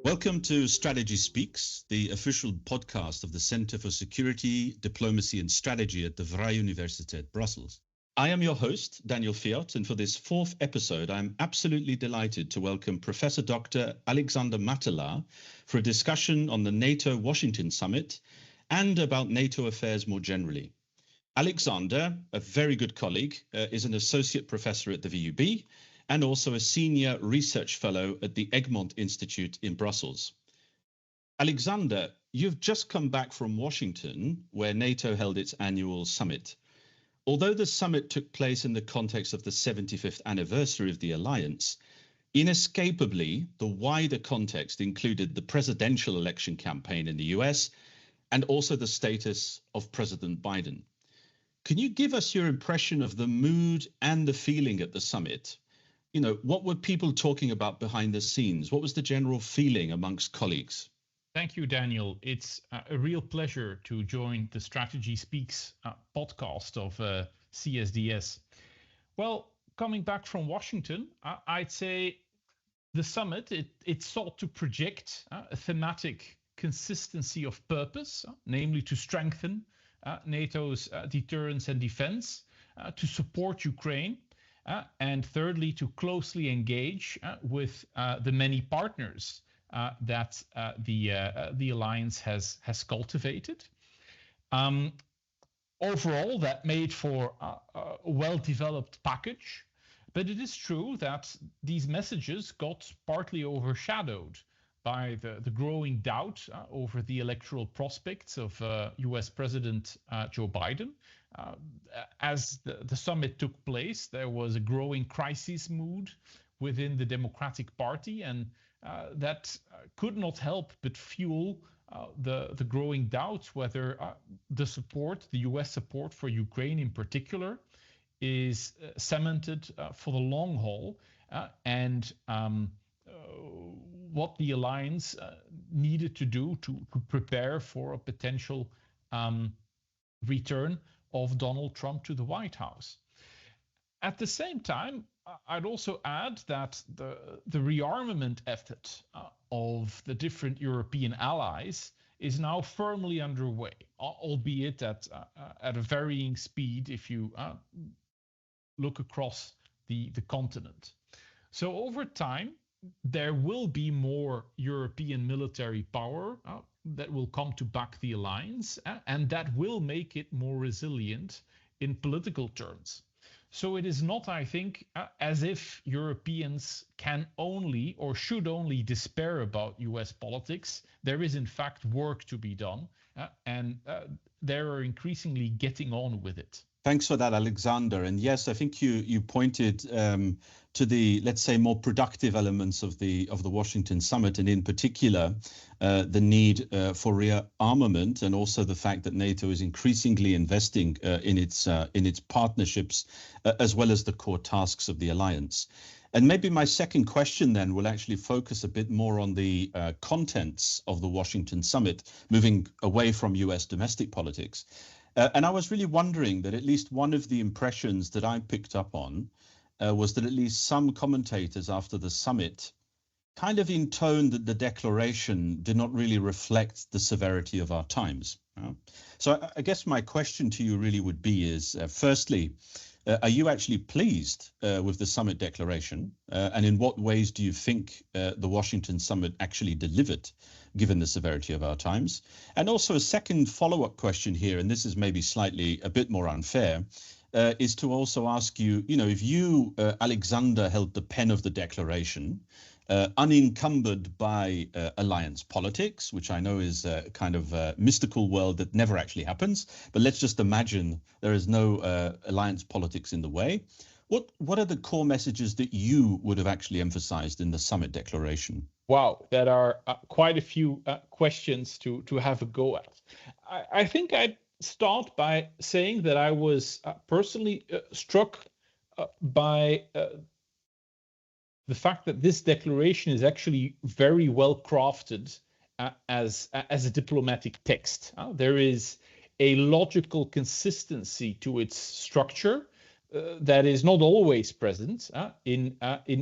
Welcome to Strategy Speaks, the official podcast of the Center for Security, Diplomacy and Strategy at the Vrije Universiteit Brussels. I am your host, Daniel Fiott, and for this fourth episode, I'm absolutely delighted to welcome Professor Dr. Alexander Mattelaer for a discussion on the NATO Washington Summit and about NATO affairs more generally. Alexander, a very good colleague, is an associate professor at the VUB and also a senior research fellow at the Egmont Institute in Brussels. Alexander, you've just come back from Washington, where NATO held its annual summit. Although the summit took place in the context of the 75th anniversary of the alliance, inescapably, the wider context included the presidential election campaign in the US and also the status of President Biden. Can you give us your impression of the mood and the feeling at the summit? You know, what were people talking about behind the scenes? What was the general feeling amongst colleagues? Thank you, Daniel. It's a real pleasure to join the Strategy Speaks podcast of CSDS. Well, coming back from Washington, I'd say the summit, it sought to project a thematic consistency of purpose, namely to strengthen NATO's deterrence and defense, to support Ukraine, and thirdly, to closely engage with the many partners that the alliance has cultivated. Overall, that made for a well-developed package, but it is true that these messages got partly overshadowed by the growing doubt over the electoral prospects of US President Joe Biden. As the summit took place, there was a growing crisis mood within the Democratic Party, and that could not help but fuel the growing doubts whether the US support for Ukraine in particular is cemented for the long haul, and what the alliance needed to do to prepare for a potential return of Donald Trump to the White House. At the same time, I'd also add that the rearmament effort of the different European allies is now firmly underway, albeit at a varying speed if you look across the continent. So over time, there will be more European military power that will come to back the alliance, and that will make it more resilient in political terms. So it is not, I think, as if Europeans can only or should only despair about US politics. There is, in fact, work to be done, and they are increasingly getting on with it. Thanks for that, Alexander. And yes, I think you pointed to the, let's say, more productive elements of the Washington summit, and in particular, the need for rearmament, and also the fact that NATO is increasingly investing in its partnerships, as well as the core tasks of the alliance. And maybe my second question then will actually focus a bit more on the contents of the Washington summit, moving away from US domestic politics. And I was really wondering that at least one of the impressions that I picked up on was that at least some commentators after the summit kind of intoned that the declaration did not really reflect the severity of our times. So I guess my question to you really would be is, firstly, are you actually pleased with the summit declaration? And in what ways do you think the Washington summit actually delivered, given the severity of our times? And also a second follow-up question here, and this is maybe slightly a bit more unfair, is to also ask you, if you, Alexander, held the pen of the declaration, unencumbered by alliance politics, which I know is a kind of mystical world that never actually happens. But let's just imagine there is no alliance politics in the way. What are the core messages that you would have actually emphasized in the summit declaration? Wow, that are quite a few questions to have a go at. I think I'd start by saying that I was personally struck by the fact that this declaration is actually very well crafted as a diplomatic text. There is a logical consistency to its structure that is not always present in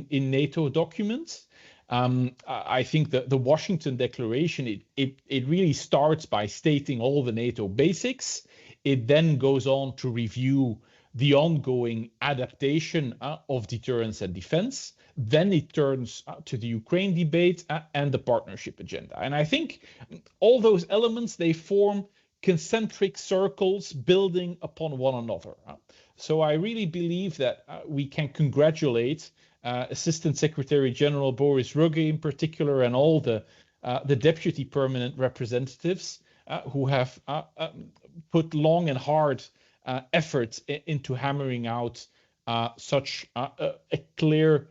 NATO documents. I think that the Washington Declaration, it really starts by stating all the NATO basics. It then goes on to review the ongoing adaptation of deterrence and defense. Then it turns to the Ukraine debate and the partnership agenda. And I think all those elements, they form concentric circles building upon one another. So I really believe that we can congratulate Assistant Secretary General Boris Rugge in particular, and all the deputy permanent representatives who have put long and hard effort into hammering out such a clear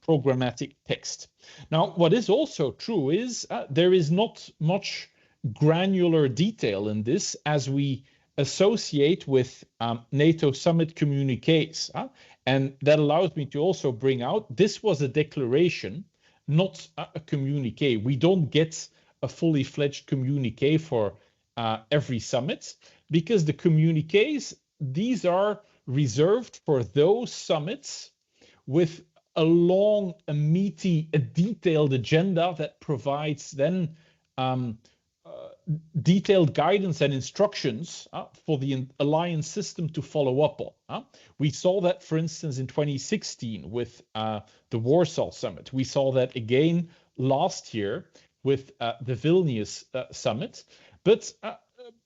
programmatic text. Now, what is also true is there is not much granular detail in this as we associate with NATO summit communiques. And that allows me to also bring out, this was a declaration, not a communique. We don't get a fully fledged communique for every summit, because the communiques, these are reserved for those summits with a long, a meaty, a detailed agenda that provides then detailed guidance and instructions for the alliance system to follow up on. We saw that, for instance, in 2016 with the Warsaw Summit. We saw that again last year with the Vilnius Summit. But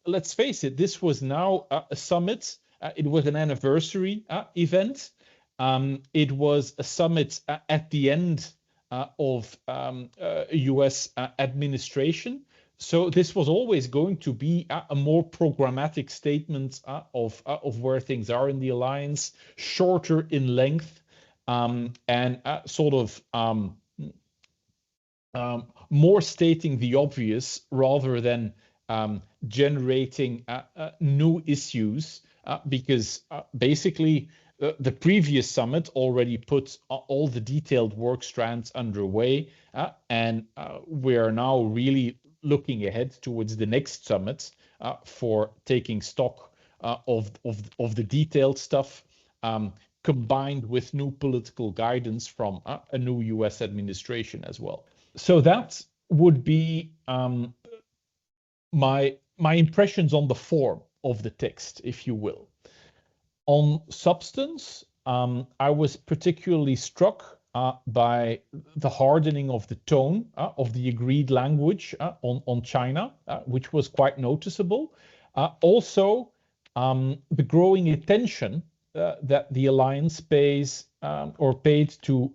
let's face it, this was now a summit. It was an anniversary event. It was a summit at the end of a US administration. So this was always going to be a more programmatic statement of where things are in the alliance, shorter in length, and sort of more stating the obvious rather than generating new issues, because basically the previous summit already put all the detailed work strands underway, and we are now really looking ahead towards the next summit for taking stock of the detailed stuff, combined with new political guidance from a new US administration as well. So that would be my impressions on the form of the text, if you will. On substance, I was particularly struck by the hardening of the tone of the agreed language on China, which was quite noticeable. Also, the growing attention that the alliance pays or paid to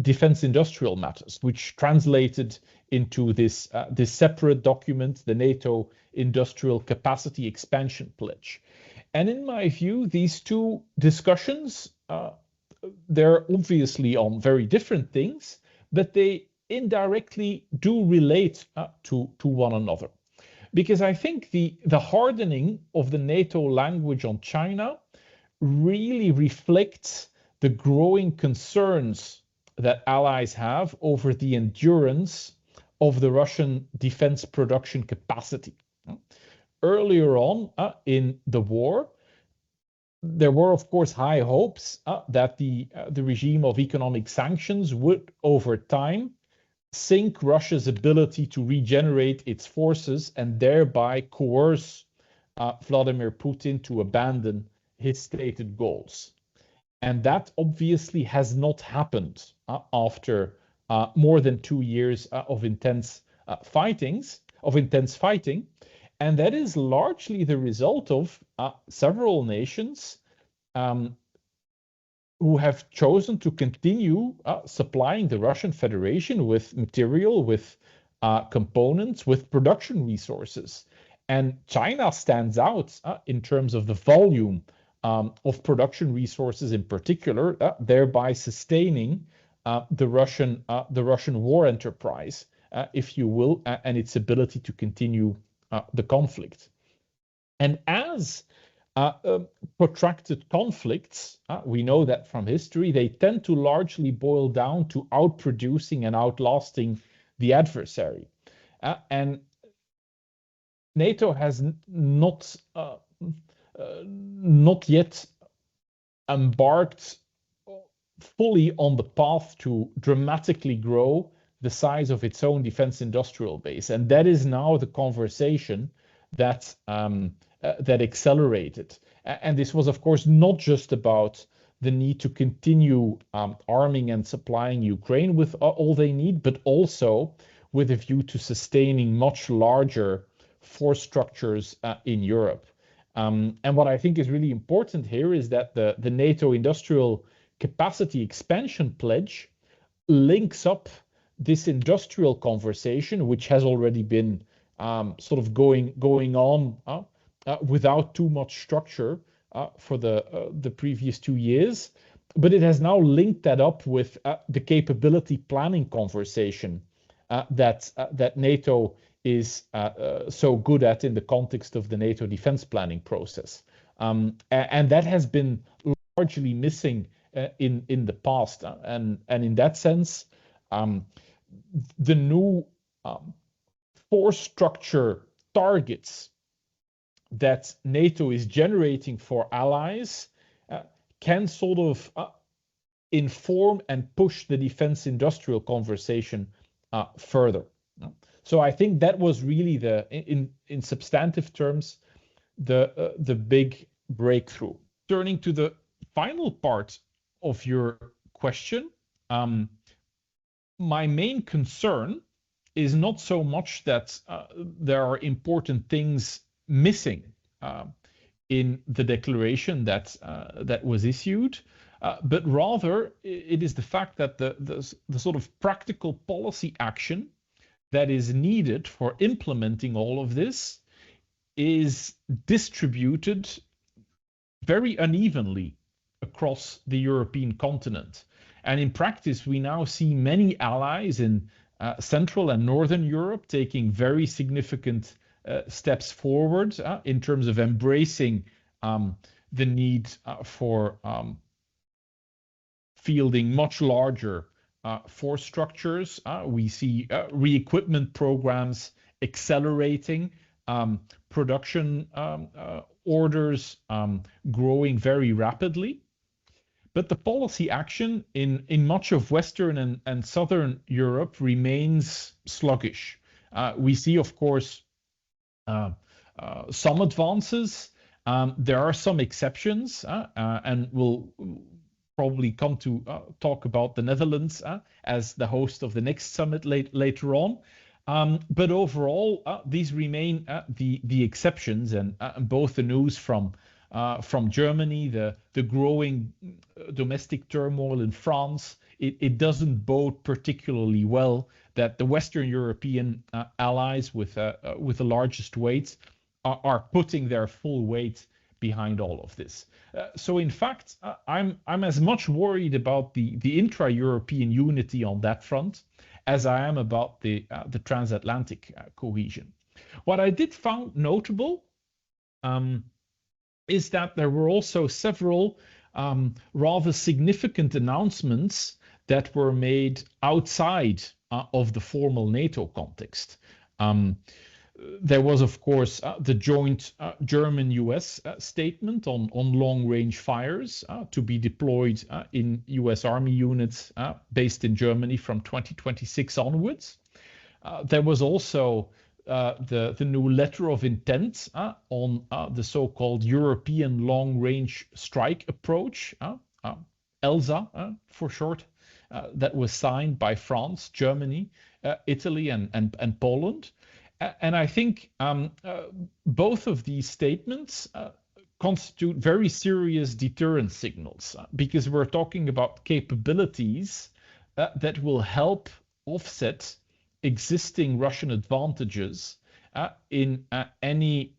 defense industrial matters, which translated into this separate document, the NATO Industrial Capacity Expansion Pledge. And in my view, these two discussions, they're obviously on very different things, but they indirectly do relate to one another. Because I think the hardening of the NATO language on China really reflects the growing concerns that allies have over the endurance of the Russian defense production capacity. Earlier on in the war, there were, of course, high hopes that the regime of economic sanctions would, over time, sink Russia's ability to regenerate its forces and thereby coerce Vladimir Putin to abandon his stated goals. And that obviously has not happened after more than 2 years of intense fighting. And that is largely the result of several nations who have chosen to continue supplying the Russian Federation with material, with components, with production resources. And China stands out in terms of the volume of production resources in particular, thereby sustaining the Russian war enterprise, if you will, and its ability to continue the conflict. And as protracted conflicts, we know that from history, they tend to largely boil down to outproducing and outlasting the adversary. And NATO has not yet embarked fully on the path to dramatically grow the size of its own defense industrial base. And that is now the conversation that that accelerated. And this was, of course, not just about the need to continue arming and supplying Ukraine with all they need, but also with a view to sustaining much larger force structures in Europe. And what I think is really important here is that the NATO industrial capacity expansion pledge links up this industrial conversation, which has already been sort of going on without too much structure for the previous 2 years, but it has now linked that up with the capability planning conversation that NATO is so good at in the context of the NATO defense planning process, and that has been largely missing in the past, and in that sense, the new force structure targets that NATO is generating for allies can sort of inform and push the defense industrial conversation further. So I think that was really in substantive terms, the big breakthrough. Turning to the final part of your question, my main concern is not so much that there are important things missing in the declaration that was issued, but rather it is the fact that the sort of practical policy action that is needed for implementing all of this is distributed very unevenly across the European continent. And in practice, we now see many allies in Central and Northern Europe taking very significant steps forward in terms of embracing the need for fielding much larger force structures. We see re-equipment programs accelerating, production orders growing very rapidly. But the policy action in much of Western and Southern Europe remains sluggish. We see, of course, some advances. There are some exceptions, and we'll probably come to talk about the Netherlands as the host of the next summit later on. But overall, these remain the exceptions, and both the news from Germany, the growing domestic turmoil in France, it doesn't bode particularly well that the Western European allies with the largest weight are putting their full weight behind all of this. So in fact, I'm as much worried about the intra-European unity on that front as I am about the transatlantic cohesion. What I did find notable is that there were also several rather significant announcements that were made outside of the formal NATO context. There was, of course, the joint German-US statement on long-range fires to be deployed in US Army units based in Germany from 2026 onwards. There was also the new letter of intent on the so-called European long-range strike approach, ELSA for short, that was signed by France, Germany, Italy, and Poland. And I think both of these statements constitute very serious deterrent signals because we're talking about capabilities that will help offset existing Russian advantages in any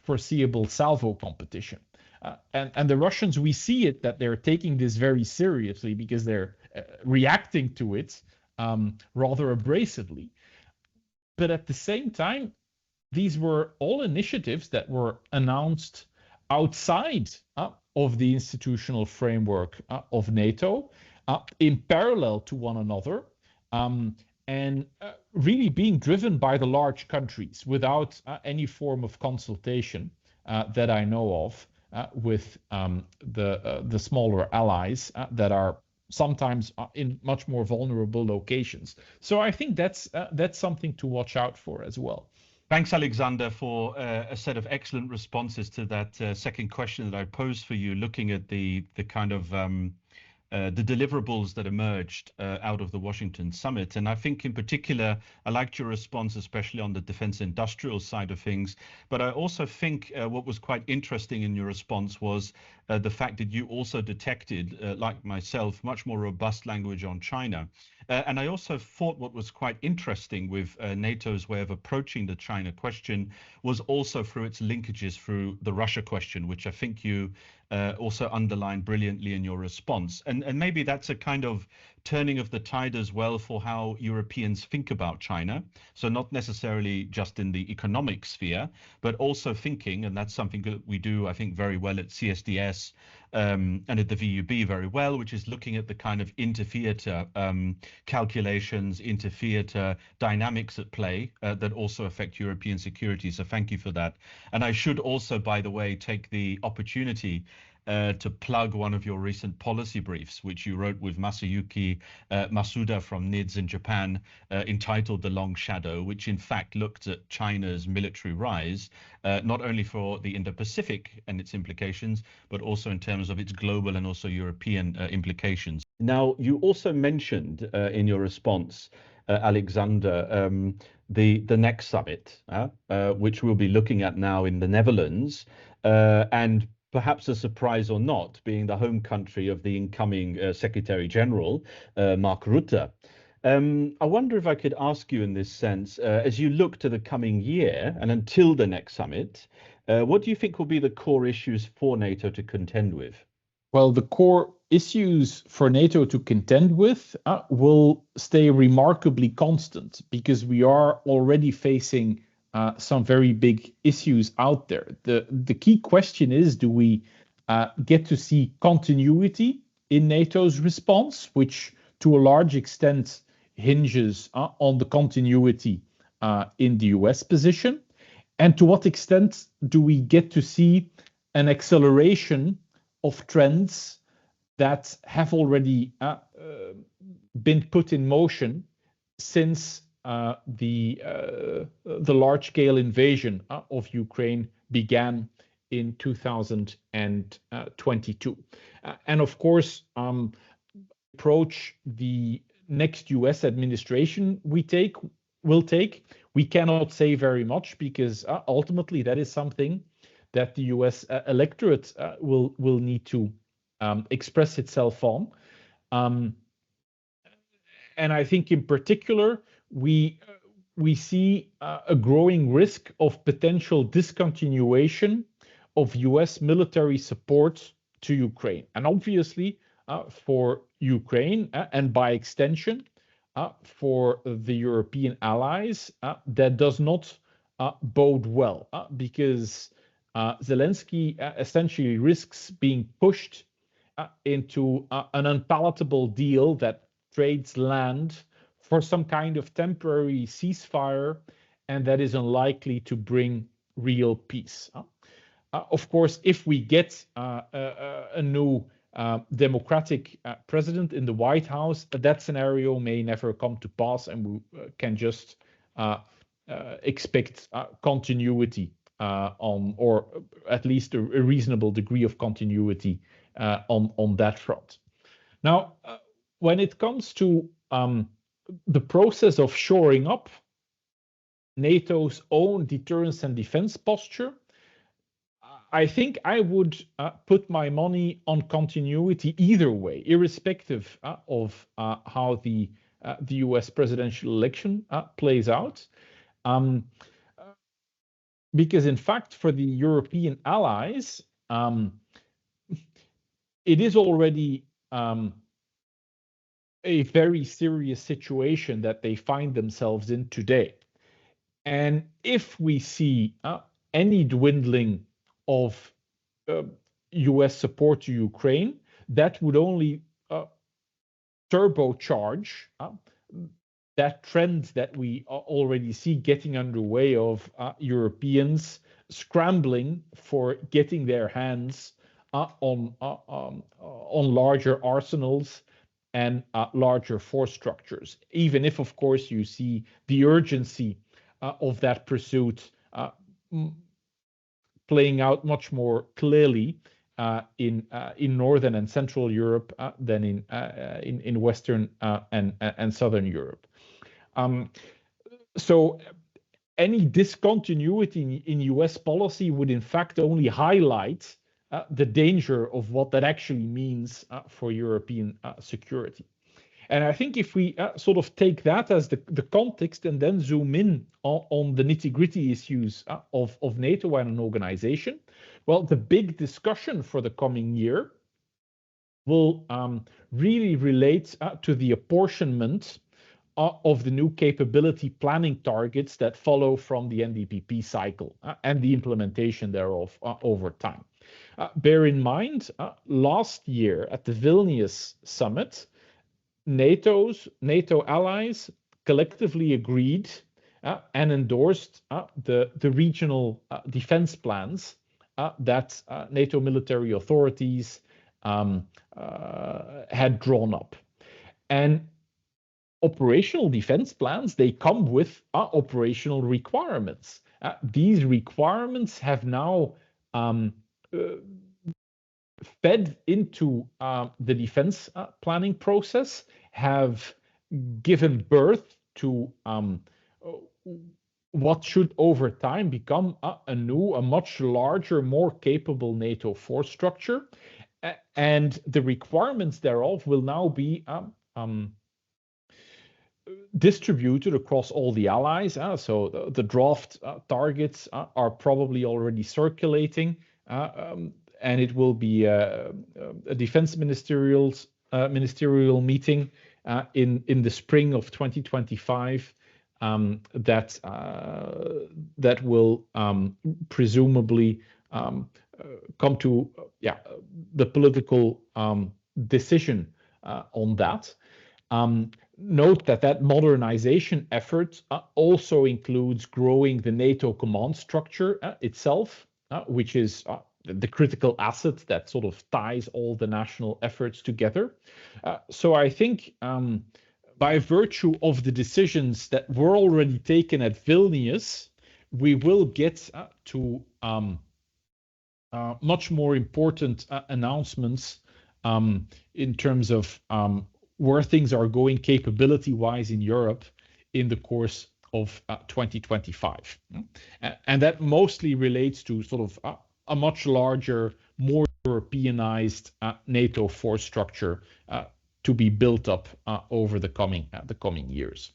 foreseeable salvo competition. And the Russians, we see it that they're taking this very seriously because they're reacting to it rather abrasively. But at the same time, these were all initiatives that were announced outside of the institutional framework of NATO, in parallel to one another, and really being driven by the large countries without any form of consultation that I know of with the smaller allies that are sometimes in much more vulnerable locations. So I think that's something to watch out for as well. Thanks, Alexander, for a set of excellent responses to that second question that I posed for you, looking at the kind of the deliverables that emerged out of the Washington summit. And I think in particular, I liked your response, especially on the defense industrial side of things. But I also think what was quite interesting in your response was the fact that you also detected, like myself, much more robust language on China. And I also thought what was quite interesting with NATO's way of approaching the China question was also through its linkages through the Russia question, which I think you also underlined brilliantly in your response. And maybe that's a kind of turning of the tide as well for how Europeans think about China. So not necessarily just in the economic sphere, but also thinking, and that's something that we do, I think, very well at CSDS and at the VUB very well, which is looking at the kind of inter-theater calculations, inter-theater dynamics at play that also affect European security. So thank you for that. And I should also, by the way, take the opportunity to plug one of your recent policy briefs, which you wrote with Masayuki Masuda from NIDS in Japan, entitled The Long Shadow, which in fact looked at China's military rise, not only for the Indo-Pacific and its implications, but also in terms of its global and also European implications. Now, you also mentioned in your response, Alexander, the next summit, which we'll be looking at now in the Netherlands, and perhaps a surprise or not, being the home country of the incoming Secretary General, Mark Rutte. I wonder if I could ask you in this sense, as you look to the coming year and until the next summit, what do you think will be the core issues for NATO to contend with? Well, the core issues for NATO to contend with will stay remarkably constant because we are already facing some very big issues out there. The key question is, do we get to see continuity in NATO's response, which to a large extent hinges on the continuity in the US position? And to what extent do we get to see an acceleration of trends that have already been put in motion since the large-scale invasion of Ukraine began in 2022. And of course, approach the next US administration will take, we cannot say very much because ultimately that is something that the US electorate will need to express itself on. And I think in particular, we see a growing risk of potential discontinuation of US military support to Ukraine. And obviously, for Ukraine and by extension, for the European allies, that does not bode well because Zelensky essentially risks being pushed into an unpalatable deal that trades land for some kind of temporary ceasefire, and that is unlikely to bring real peace. Of course, if we get a new democratic president in the White House, that scenario may never come to pass, and we can just expect continuity on, or at least a reasonable degree of continuity on that front. Now, when it comes to the process of shoring up NATO's own deterrence and defense posture, I think I would put my money on continuity either way, irrespective of how the US presidential election plays out. Because in fact, for the European allies, it is already a very serious situation that they find themselves in today. And if we see any dwindling of US support to Ukraine, that would only turbocharge that trend that we already see getting underway of Europeans scrambling for getting their hands on larger arsenals and larger force structures, even if, of course, you see the urgency of that pursuit playing out much more clearly in Northern and Central Europe than in Western and Southern Europe. So any discontinuity in US policy would in fact only highlight the danger of what that actually means for European security. And I think if we sort of take that as the context and then zoom in on the nitty-gritty issues of NATO and an organization, well, the big discussion for the coming year will really relate to the apportionment of the new capability planning targets that follow from the NDPP cycle and the implementation thereof over time. Bear in mind, last year at the Vilnius summit, NATO allies collectively agreed and endorsed the regional defense plans that NATO military authorities had drawn up. And operational defense plans, they come with operational requirements. These requirements have now fed into the defense planning process, have given birth to what should over time become a much larger, more capable NATO force structure. And the requirements thereof will now be distributed across all the allies. So the draft targets are probably already circulating. And it will be a defense ministerial meeting in the spring of 2025 that will presumably come to the political decision on that. Note that modernization effort also includes growing the NATO command structure itself, which is the critical asset that sort of ties all the national efforts together. So I think by virtue of the decisions that were already taken at Vilnius, we will get to much more important announcements in terms of where things are going capability-wise in Europe in the course of 2025. And that mostly relates to sort of a much larger, more Europeanized NATO force structure to be built up over the coming years.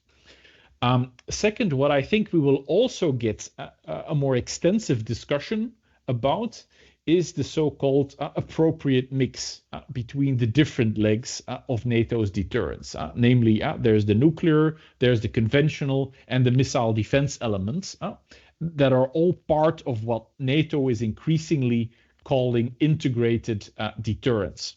Second, what I think we will also get a more extensive discussion about is the so-called appropriate mix between the different legs of NATO's deterrence. Namely, there's the nuclear, there's the conventional, and the missile defense elements that are all part of what NATO is increasingly calling integrated deterrence.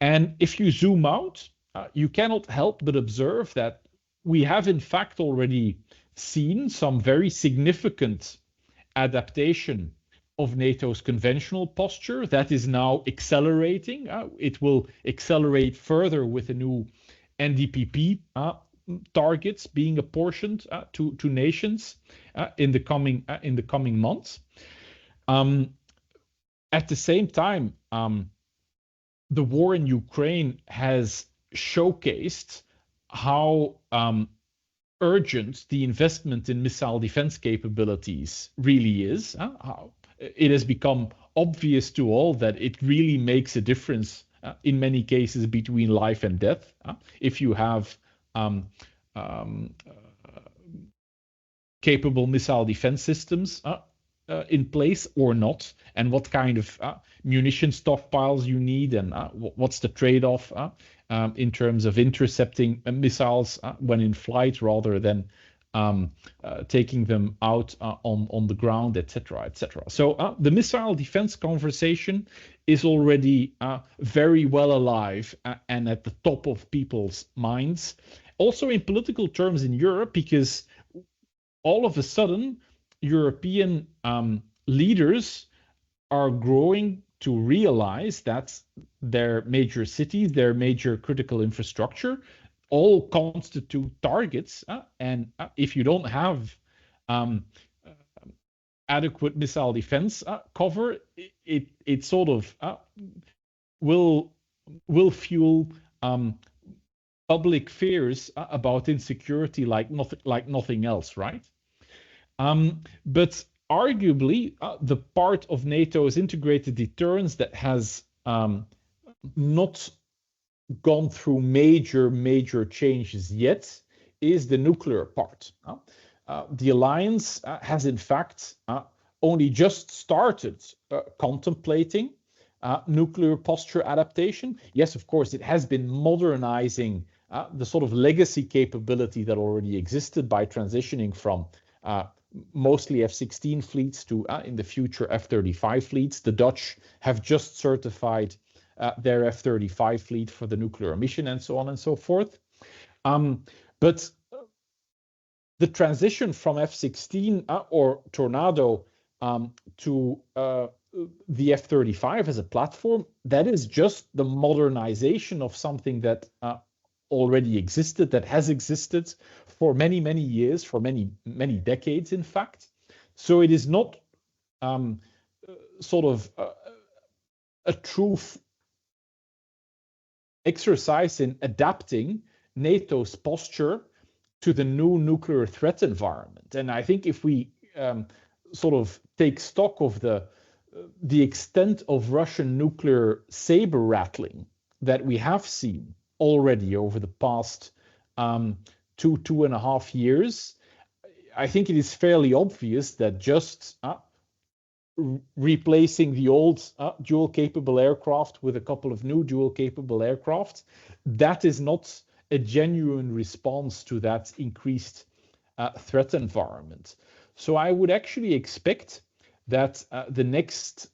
And if you zoom out, you cannot help but observe that we have in fact already seen some very significant adaptation of NATO's conventional posture that is now accelerating. It will accelerate further with the new NDPP targets being apportioned to nations in the coming months. At the same time, the war in Ukraine has showcased how urgent the investment in missile defense capabilities really is. How it has become obvious to all that it really makes a difference in many cases between life and death. If you have capable missile defense systems in place or not, and what kind of munition stockpiles you need, and what's the trade-off in terms of intercepting missiles when in flight rather than taking them out on the ground, etc., etc. So the missile defense conversation is already very well alive and at the top of people's minds. Also in political terms in Europe, because all of a sudden European leaders are growing to realize that their major cities, their major critical infrastructure, all constitute targets. And if you don't have um, adequate missile defense cover, it sort of will fuel public fears about insecurity like nothing else, right? But arguably, the part of NATO's integrated deterrence that has not gone through major changes yet is the nuclear part. The alliance has in fact only just started contemplating nuclear posture adaptation. Yes, of course, it has been modernizing the sort of legacy capability that already existed by transitioning from mostly F-16 fleets to, in the future, F-35 fleets. The Dutch have just certified their F-35 fleet for the nuclear mission and so on and so forth. But the transition from F-16 or Tornado to the F-35 as a platform, that is just the modernization of something that already existed, that has existed for many years, for many decades, in fact. So it is not sort of a true exercise in adapting NATO's posture to the new nuclear threat environment. And I think if we sort of take stock of the extent of Russian nuclear saber rattling that we have seen already over the past 2.5 years, I think it is fairly obvious that just replacing the old dual-capable aircraft with a couple of new dual-capable aircraft, that is not a genuine response to that increased threat environment. So I would actually expect that the next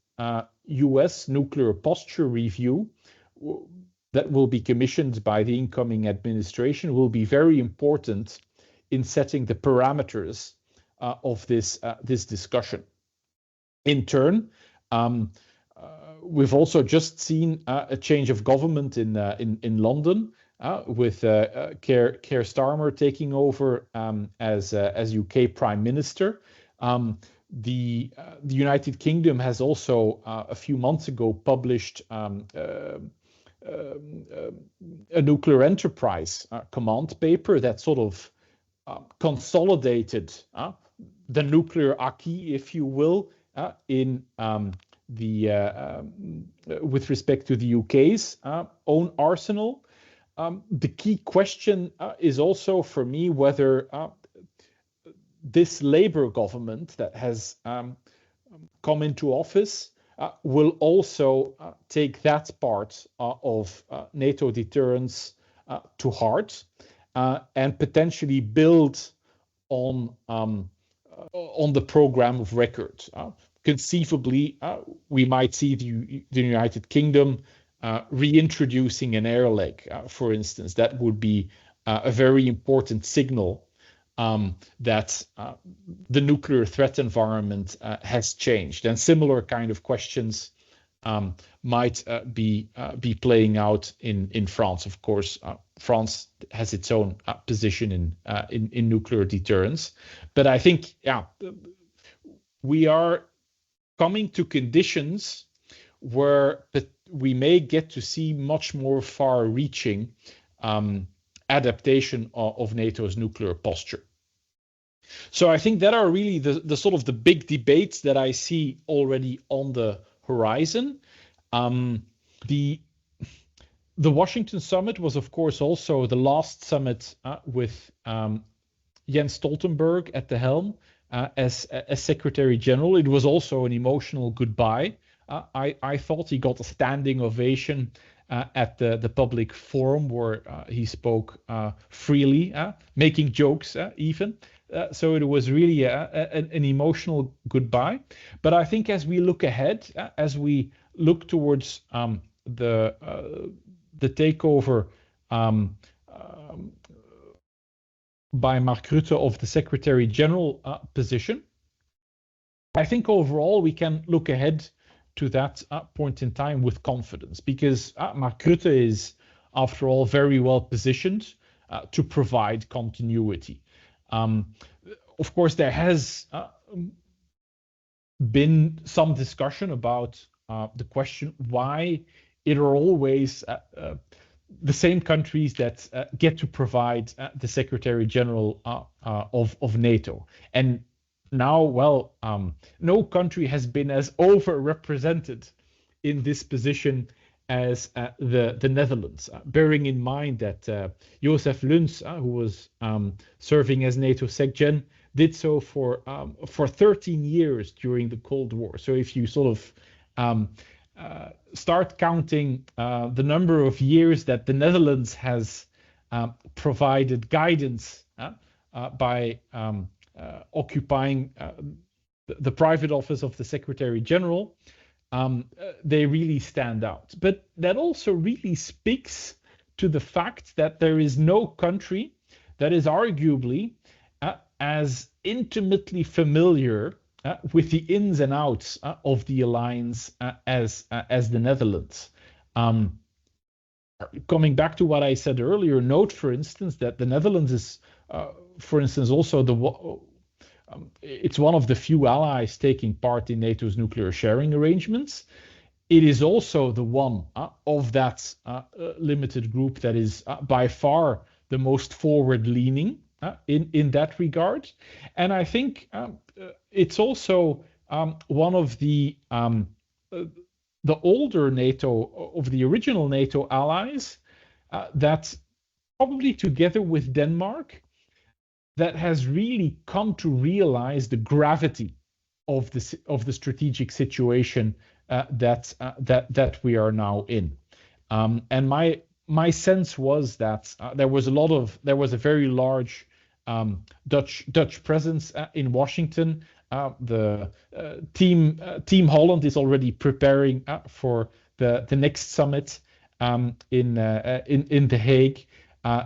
US nuclear posture review that will be commissioned by the incoming administration will be very important in setting the parameters of this discussion. In turn, we've also just seen a change of government in London with Keir Starmer taking over as UK Prime Minister. The United Kingdom has also a few months ago published a nuclear enterprise command paper that sort of consolidated the nuclear acquis, if you will, in with respect to the UK's own arsenal. The key question is also for me whether this Labour government that has come into office will also take that part of NATO deterrence to heart and potentially build on the program of record. Conceivably, we might see the United Kingdom reintroducing an air leg, for instance. That would be a very important signal that the nuclear threat environment has changed, and similar kind of questions might be playing out in France. Of course, France has its own position in nuclear deterrence, but I think we are coming to conditions where we may get to see much more far-reaching adaptation of NATO's nuclear posture. So I think that are really the sort of the big debates that I see already on the horizon. The Washington summit was, of course, also the last summit with Jens Stoltenberg at the helm as Secretary General. It was also an emotional goodbye. I thought he got a standing ovation at the public forum where he spoke freely, making jokes even. So it was really an emotional goodbye. But I think as we look ahead, as we look towards the takeover by Mark Rutte of the Secretary General position, I think overall we can look ahead to that point in time with confidence, because Mark Rutte is, after all, very well positioned to provide continuity. Of course, there has been some discussion about the question why it are always the same countries that get to provide the Secretary General of NATO. And now, well, no country has been as overrepresented in this position as the Netherlands, bearing in mind that Josef Luns, who was serving as NATO SecGen, did so for 13 years during the Cold War. So if you sort of start counting the number of years that the Netherlands has provided guidance by occupying the private office of the Secretary General, they really stand out. But that also really speaks to the fact that there is no country that is arguably as intimately familiar with the ins and outs of the alliance as the Netherlands. Coming back to what I said earlier, note, for instance, that the Netherlands is, for instance, also it's one of the few allies taking part in NATO's nuclear sharing arrangements. It is also the one of that limited group that is by far the most forward-leaning in that regard. And I think it's also one of the older NATO, of the original NATO allies, that probably together with Denmark, that has really come to realize the gravity of the strategic situation that we are now in. And my sense was that there was a very large Dutch presence in Washington. The team Holland is already preparing for the next summit in The Hague.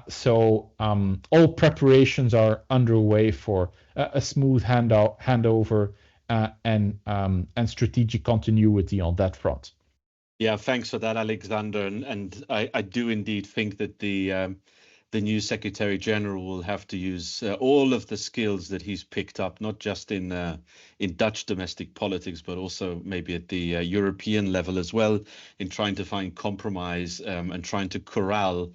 So all preparations are underway for a smooth handover and strategic continuity on that front. Yeah, thanks for that, Alexander. And I do indeed think that the new Secretary General will have to use all of the skills that he's picked up, not just in Dutch domestic politics, but also maybe at the European level as well, in trying to find compromise and trying to corral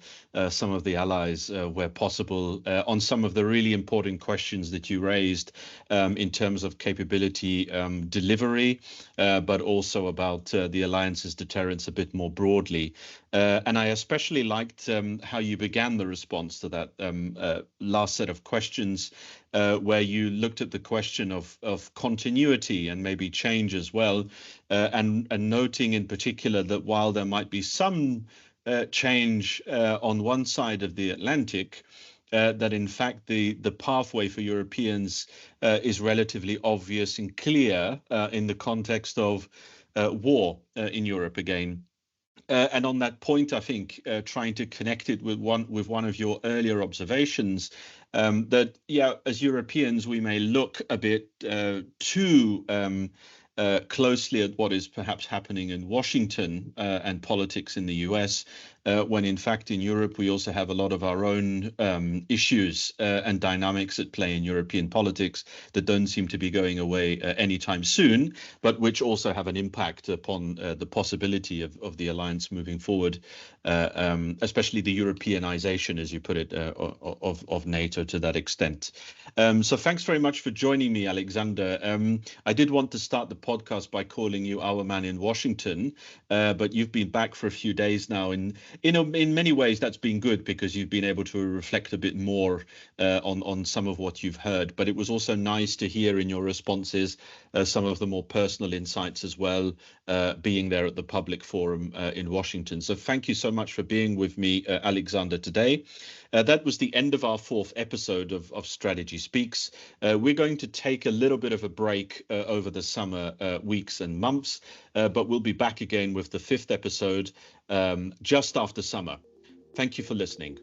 some of the allies where possible on some of the really important questions that you raised in terms of capability delivery, but also about the alliance's deterrence a bit more broadly. And I especially liked how you began the response to that last set of questions, where you looked at the question of continuity and maybe change as well, and noting in particular that while there might be some change on one side of the Atlantic, that in fact the pathway for Europeans is relatively obvious and clear in the context of war in Europe again. And on that point, I think trying to connect it with one of your earlier observations, that as Europeans we may look a bit too closely at what is perhaps happening in Washington and politics in the US, when in fact in Europe we also have a lot of our own issues and dynamics at play in European politics that don't seem to be going away anytime soon, but which also have an impact upon the possibility of the alliance moving forward, especially the Europeanization, as you put it, of NATO to that extent. So thanks very much for joining me, Alexander. I did want to start the podcast by calling you our man in Washington, but you've been back for a few days now. In many ways, that's been good because you've been able to reflect a bit more on some of what you've heard. But it was also nice to hear in your responses some of the more personal insights as well, being there at the public forum in Washington. So thank you so much for being with me, Alexander, today. That was the end of our fourth episode of Strategy Speaks. We're going to take a little bit of a break over the summer weeks and months, but we'll be back again with the fifth episode just after summer. Thank you for listening.